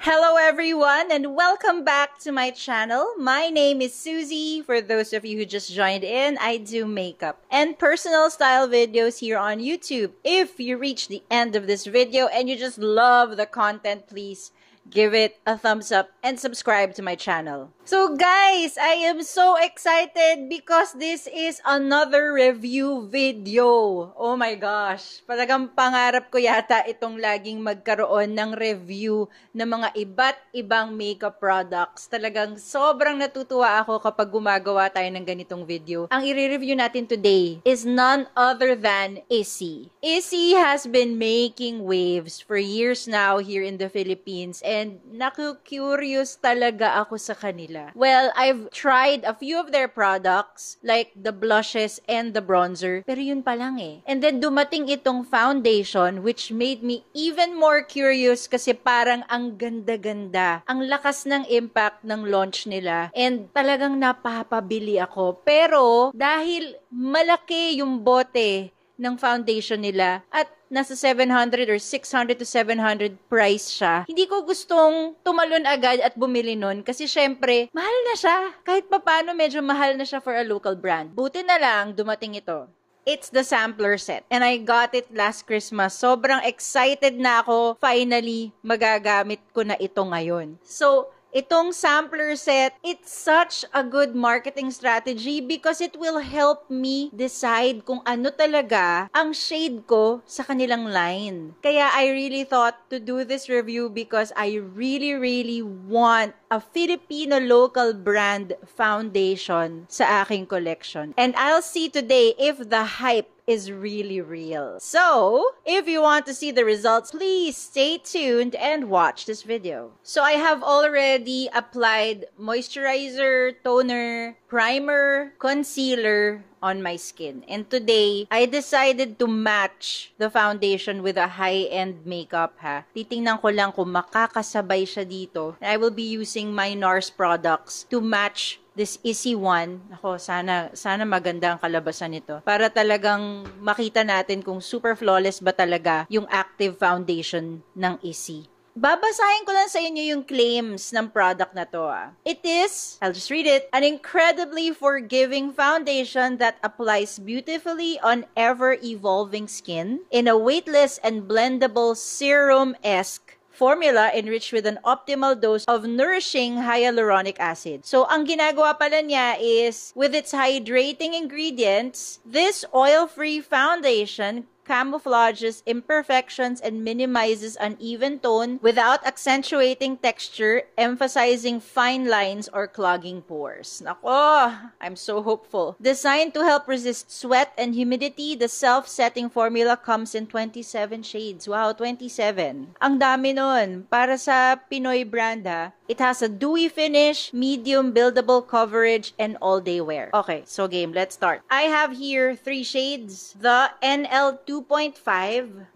Hello everyone and welcome back to my channel. My name is Susie. For those of you who just joined in, I do makeup and personal style videos here on YouTube. If you reach the end of this video and you just love the content, please give it a thumbs up and subscribe to my channel. So guys, I am so excited because this is another review video. Oh my gosh, talagang pangarap ko yata itong laging magkaroon ng review ng mga iba't ibang makeup products. Talagang sobrang natutuwa ako kapag gumagawa tayo ng ganitong video. Ang i-review natin today is none other than Essie. Essie has been making waves for years now here in the Philippines and naku-curious talaga ako sa kanila. Well, I've tried a few of their products like the blushes and the bronzer, pero yun pa lang eh. And then dumating itong foundation which made me even more curious kasi parang ang ganda-ganda. Ang lakas ng impact ng launch nila and talagang napapabili ako. Pero dahil malaki yung bote ng foundation nila at nasa 700 or 600 to 700 price siya, hindi ko gustong tumalon agad at bumili nun kasi syempre, mahal na siya. Kahit papano medyo mahal na siya for a local brand. Buti na lang, dumating ito. It's the sampler set. And I got it last Christmas. Sobrang excited na ako. Finally, magagamit ko na ito ngayon. So, itong sampler set, it's such a good marketing strategy because it will help me decide kung ano talaga ang shade ko sa kanilang line. Kaya I really thought to do this review because I really want a Filipino local brand foundation sa aking collection. And I'll see today if the hype is really real. So, if you want to see the results, please stay tuned and watch this video. So, I have already applied moisturizer, toner, primer, concealer on my skin. And today, I decided to match the foundation with a high-end makeup, ha. Titingnan ko lang kung makakasabay siya dito. And I will be using my NARS products to match this Essie one. Ako, sana maganda ang kalabasan nito. Para talagang makita natin kung super flawless ba talaga yung active foundation ng Essie. Babasahin ko lang sa inyo yung claims ng product na to. It is, I'll just read it, an incredibly forgiving foundation that applies beautifully on ever-evolving skin in a weightless and blendable serum-esque formula enriched with an optimal dose of nourishing hyaluronic acid. So, ang ginagawa pala niya is, with its hydrating ingredients, this oil-free foundation camouflages imperfections and minimizes uneven tone without accentuating texture, emphasizing fine lines or clogging pores. Nako, I'm so hopeful. Designed to help resist sweat and humidity, the self-setting formula comes in 27 shades. Wow, 27. Ang dami nun. Para sa Pinoy brand ha. It has a dewy finish, medium buildable coverage, and all-day wear. Okay, so game, let's start. I have here 3 shades. The NL 2.5,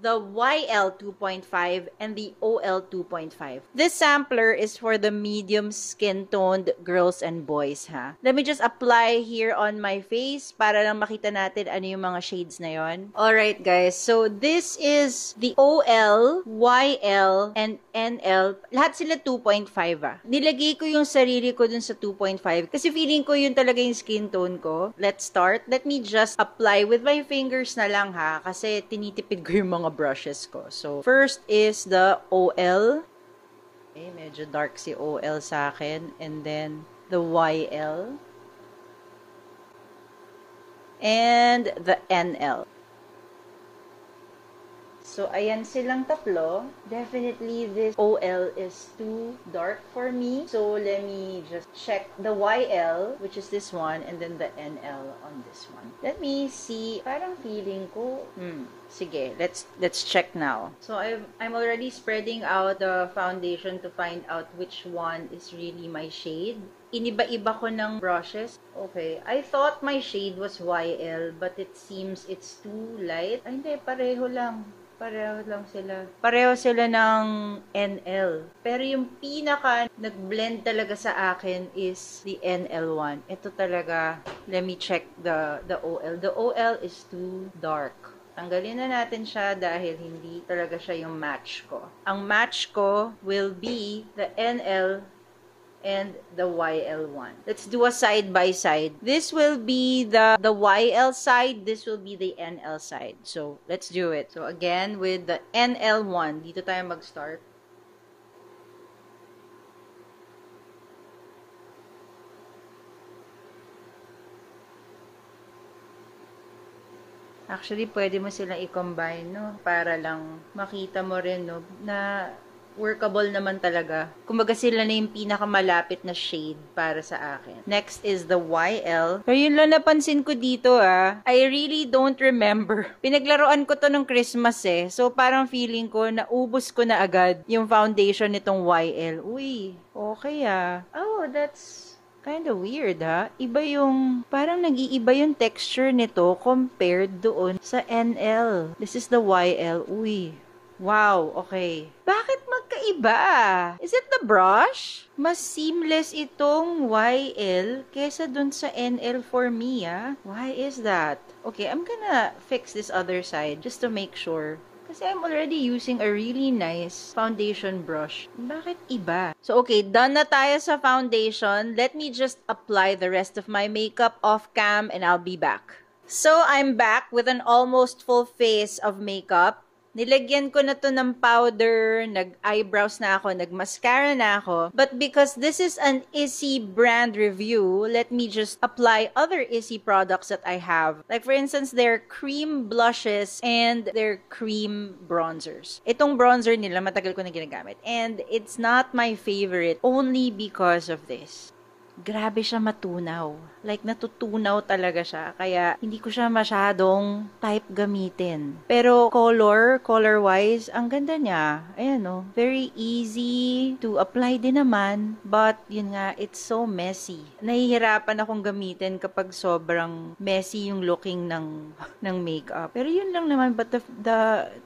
the YL 2.5, and the OL 2.5. This sampler is for the medium skin-toned girls and boys, ha? Let me just apply here on my face para lang makita natin ano yung mga shades na yon. Alright, guys. So, this is the OL, YL, and NL. Lahat sila 2.5, Nilagay ko yung sarili ko dun sa 2.5 kasi feeling ko yun talaga yung skin tone ko. Let's start. Let me just apply with my fingers na lang, ha? Kasi tinitipid ko yung mga brushes ko. So, first is the OL. Okay, medyo dark si OL sa akin. And then, the YL. And the NL. So, ayan silang tatlo. Definitely, this OL is too dark for me. So, let me just check the YL, which is this one, and then the NL on this one. Let me see. Parang feeling ko, sige, let's check now. So, I'm already spreading out the foundation to find out which one is really my shade. Iniba-iba ko ng brushes. Okay, I thought my shade was YL, but it seems it's too light. Ay, hindi, pareho lang. Pareho lang sila. Pareho sila ng NL. Pero yung pinaka nag-blend talaga sa akin is the NL1. Ito talaga, let me check the OL. The OL is too dark. Tanggalin na natin siya dahil hindi talaga siya yung match ko. Ang match ko will be the NL and the YL1. Let's do a side by side. This will be the YL side. This will be the NL side. So, let's do it. So, again, with the NL1, dito tayo mag-start. Actually, pwede mo silang i-combine, no? Para lang makita mo rin, no? Na workable naman talaga. Kumbaga sila na yung pinakamalapit na shade para sa akin. Next is the YL. Pero yun lang napansin ko dito, I really don't remember. Pinaglaruan ko to nung Christmas eh. So, parang feeling ko, naubos ko na agad yung foundation nitong YL. Uy, okay Oh, that's kind of weird, Iba yung, parang nag-iiba yung texture nito compared doon sa NL. This is the YL. Uy. Wow, okay. Bakit magkaiba? Is it the brush? Mas seamless itong YL kesa dun sa NL for me, Why is that? Okay, I'm gonna fix this other side just to make sure. Kasi I'm already using a really nice foundation brush. Bakit iba? So, okay, done na tayo sa foundation. Let me just apply the rest of my makeup off cam and I'll be back. So, I'm back with an almost full face of makeup. Nilagyan ko na to ng powder, nag-eyebrows na ako, nag-mascara na ako. But because this is an Issey brand review, let me just apply other Issey products that I have. Like for instance, their cream blushes and their cream bronzers. Itong bronzer nila, matagal ko na ginagamit. And it's not my favorite only because of this. Grabe siya matunaw. Like, natutunaw talaga siya. Kaya, hindi ko siya masyadong type gamitin. Pero, color-wise, ang ganda niya. Ayan, no? Very easy to apply din naman. But, yun nga, it's so messy. Nahihirapan akong gamitin kapag sobrang messy yung looking ng makeup. Pero, yun lang naman. But,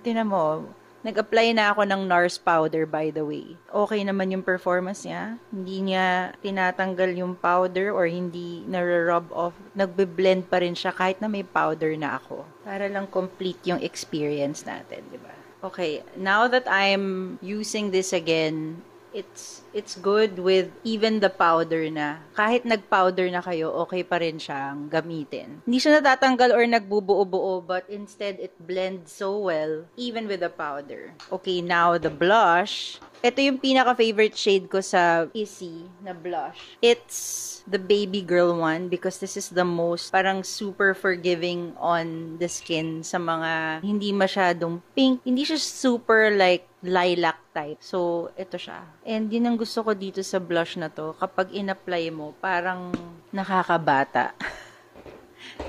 tinan mo, nag-apply na ako ng NARS powder, by the way. Okay naman yung performance niya. Hindi niya tinatanggal yung powder or hindi nare-rub off. Nagbe-blend pa rin siya kahit na may powder na ako. Para lang complete yung experience natin, di ba? Okay, now that I'm using this again, it's good with even the powder na. Kahit nag-powder na kayo, okay pa rin siyang gamitin. Hindi siya natatanggal or nagbubuo-buo, but instead, it blends so well, even with the powder. Okay, now the blush. Ito yung pinaka-favorite shade ko sa Issey na blush. It's the baby girl one because this is the most parang super forgiving on the skin sa mga hindi masyadong pink. Hindi siya super like lilac type. So, ito siya. And yun ang gusto ko dito sa blush na to. Kapag in-apply mo, parang nakakabata.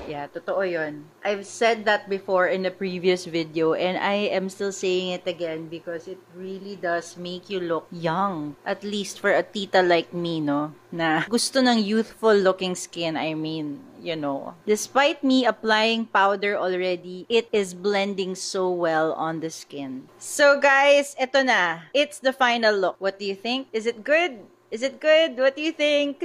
Yeah, totoo yun. I've said that before in a previous video and I am still saying it again because it really does make you look young. At least for a tita like me, no? Na gusto ng youthful looking skin, I mean, you know. Despite me applying powder already, it is blending so well on the skin. So guys, eto na. It's the final look. What do you think? Is it good? Is it good? What do you think?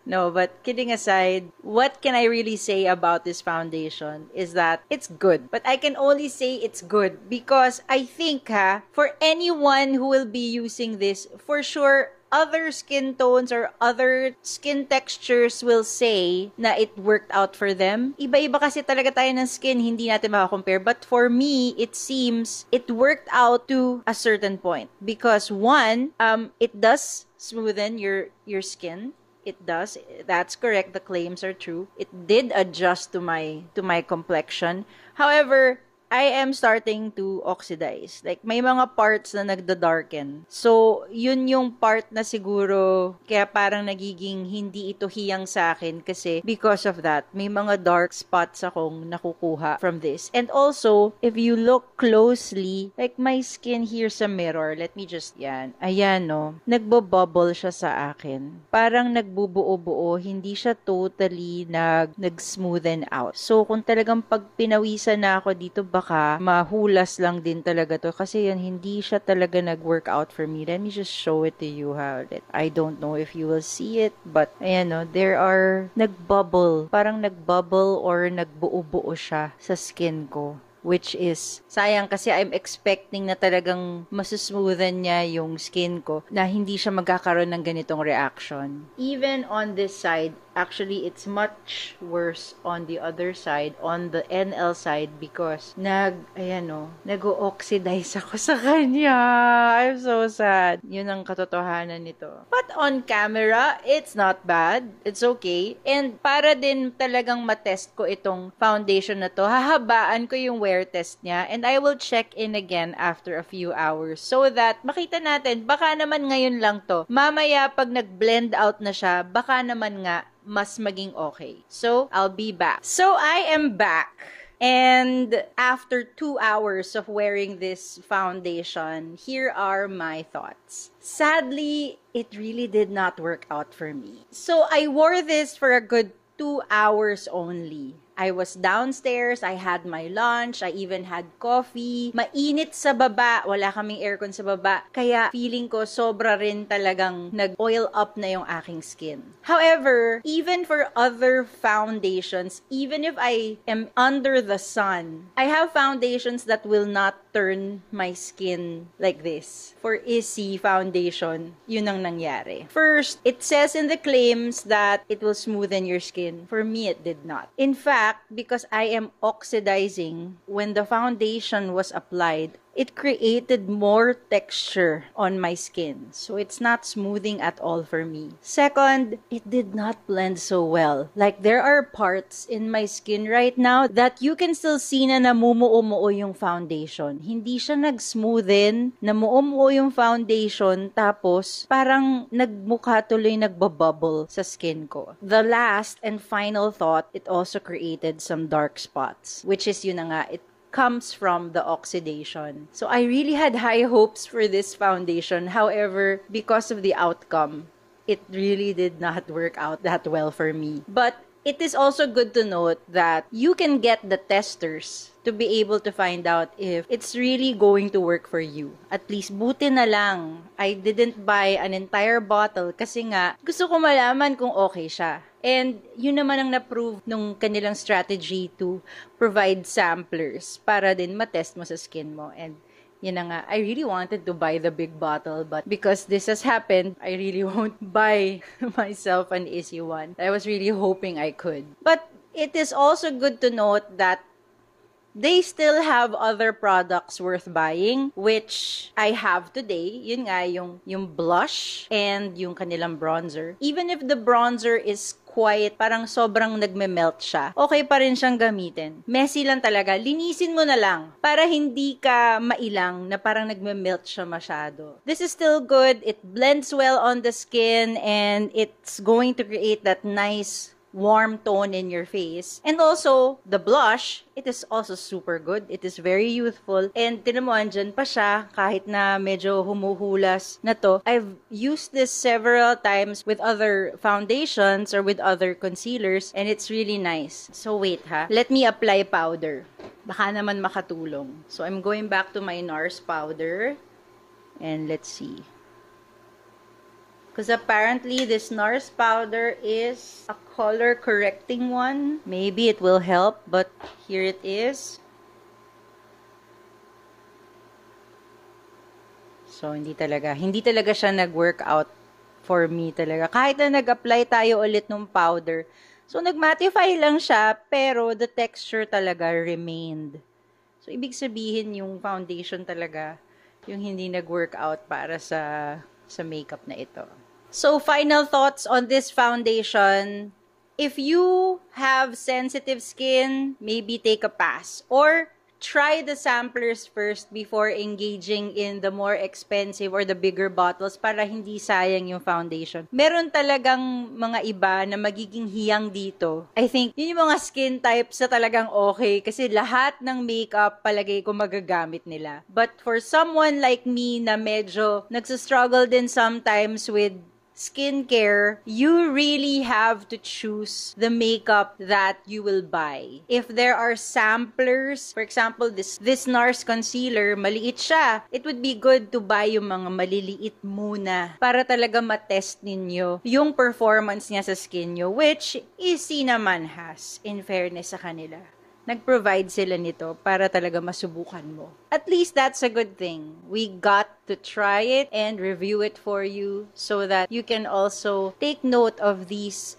No, but kidding aside, what can I really say about this foundation is that it's good. But I can only say it's good because I think for anyone who will be using this, for sure, other skin tones or other skin textures will say na it worked out for them. Iba-iba kasi talaga tayo ng skin, hindi natin makakompare. But for me, it seems it worked out to a certain point. Because one, it does smoothen your skin. It does. That's correct. The claims are true. It did adjust to my complexion. However, I am starting to oxidize. Like, may mga parts na nagda-darken. So, yun yung part na siguro kaya parang nagiging hindi ito hiyang sa akin kasi because of that, may mga dark spots akong nakukuha from this. And also, if you look closely, like my skin here sa mirror, let me just, ayan no, nagbo-bubble siya sa akin. Parang nagbubuo-buo, hindi siya totally nag-smoothen out. So, kung talagang pag pinawisan na ako dito, baka mahulas lang din talaga to kasi yan hindi siya talaga nag-work out for me. Let me just show it to you how I don't know if you will see it but ayan no, there are parang nagbubble or nagbuo-buo siya sa skin ko. which is sayang kasi I'm expecting na talagang masusmoothen niya yung skin ko na hindi siya magkakaroon ng ganitong reaction. Even on this side, actually, it's much worse on the other side, on the NL side, because nag-o-oxidize ako sa kanya. I'm so sad. Yun ang katotohanan nito. But on camera, it's not bad. It's okay. And para din talagang matest ko itong foundation na to, hahabaan ko yung wear test niya, and I will check in again after a few hours so that makita natin, baka naman ngayon lang to. Mamaya, pag nag-blend out na siya, baka naman nga mas maging okay. So, I'll be back. So, I am back. And after 2 hours of wearing this foundation, here are my thoughts. Sadly, it really did not work out for me. So, I wore this for a good 2 hours only. I was downstairs, I had my lunch, I even had coffee. Mainit sa baba, wala kaming aircon sa baba. Kaya feeling ko sobra rin talagang nag-oil up na yung aking skin. However, even for other foundations, even if I am under the sun, I have foundations that will not turn my skin like this. For Issey foundation, yun ang nangyari. First, it says in the claims that it will smoothen your skin. For me, it did not. In fact, because I am oxidizing, when the foundation was applied, it created more texture on my skin. So it's not smoothing at all for me. Second, it did not blend so well. Like, there are parts in my skin right now that you can still see na namumuo-muo yung foundation. Hindi siya nag-smoothen, namuo-muo yung foundation, tapos parang nagmukha tuloy nagbabubble sa skin ko. The last and final thought, it also created some dark spots, which is yun na nga, it comes from the oxidation. So I really had high hopes for this foundation. However, because of the outcome, it really did not work out that well for me. But it is also good to note that you can get the testers to be able to find out if it's really going to work for you. At least, buti na lang, I didn't buy an entire bottle kasi nga, gusto ko malaman kung okay siya. And yun naman ang na-prove nung kanilang strategy to provide samplers para din matest mo sa skin mo. And yun na nga, I really wanted to buy the big bottle, but because this has happened, I really won't buy myself an Issey one. I was really hoping I could. But it is also good to note that they still have other products worth buying, which I have today. Yun nga, yung blush and yung kanilang bronzer. Even if the bronzer is quiet, parang sobrang nagme-melt siya, okay pa rin siyang gamitin. Messy lang talaga. Linisin mo na lang para hindi ka mailang na parang nagme-melt siya masyado. This is still good. It blends well on the skin and it's going to create that nice warm tone in your face. And also, the blush, it is also super good. It is very youthful. And tinan mo, andyan pa siya, kahit na medyo humuhulas na to. I've used this several times with other foundations or with other concealers, and it's really nice. So wait ha, let me apply powder. Baka naman makatulong. So I'm going back to my NARS powder. And let's see. Because apparently this NARS powder is a color correcting one. Maybe it will help, but here it is. So, hindi talaga siya nag-workout for me talaga. Kahit na nag-apply tayo ulit ng powder. So, nag-mattify lang siya, pero the texture talaga remained. So, ibig sabihin yung foundation talaga, yung hindi nag-workout para sa makeup na ito. So, final thoughts on this foundation. If you have sensitive skin, maybe take a pass. Or, try the samplers first before engaging in the more expensive or the bigger bottles para hindi sayang yung foundation. Meron talagang mga iba na magiging hiyang dito. I think, yun yung mga skin types na talagang okay kasi lahat ng makeup palagay ko magagamit nila. But for someone like me na medyo nagsastruggle din sometimes with skincare, you really have to choose the makeup that you will buy. If there are samplers, for example, this NARS concealer, maliit siya. It would be good to buy yung mga maliliit muna para talaga matest ninyo yung performance niya sa skin nyo, which Issey naman has, in fairness sa kanila. nag-provide sila nito para talaga masubukan mo. At least that's a good thing. We got to try it and review it for you so that you can also take note of these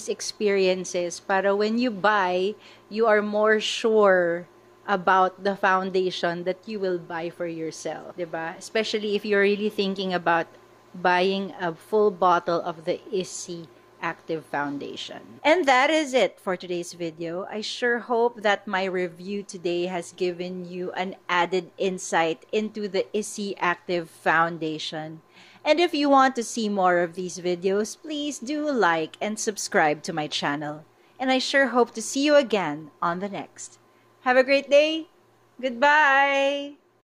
experiences para when you buy, you are more sure about the foundation that you will buy for yourself, 'di ba? Especially if you're really thinking about buying a full bottle of the Issey Active Foundation. And that is it for today's video. I sure hope that my review today has given you an added insight into the Issey Active Foundation. And if you want to see more of these videos, please do like and subscribe to my channel. And I sure hope to see you again on the next. Have a great day. Goodbye.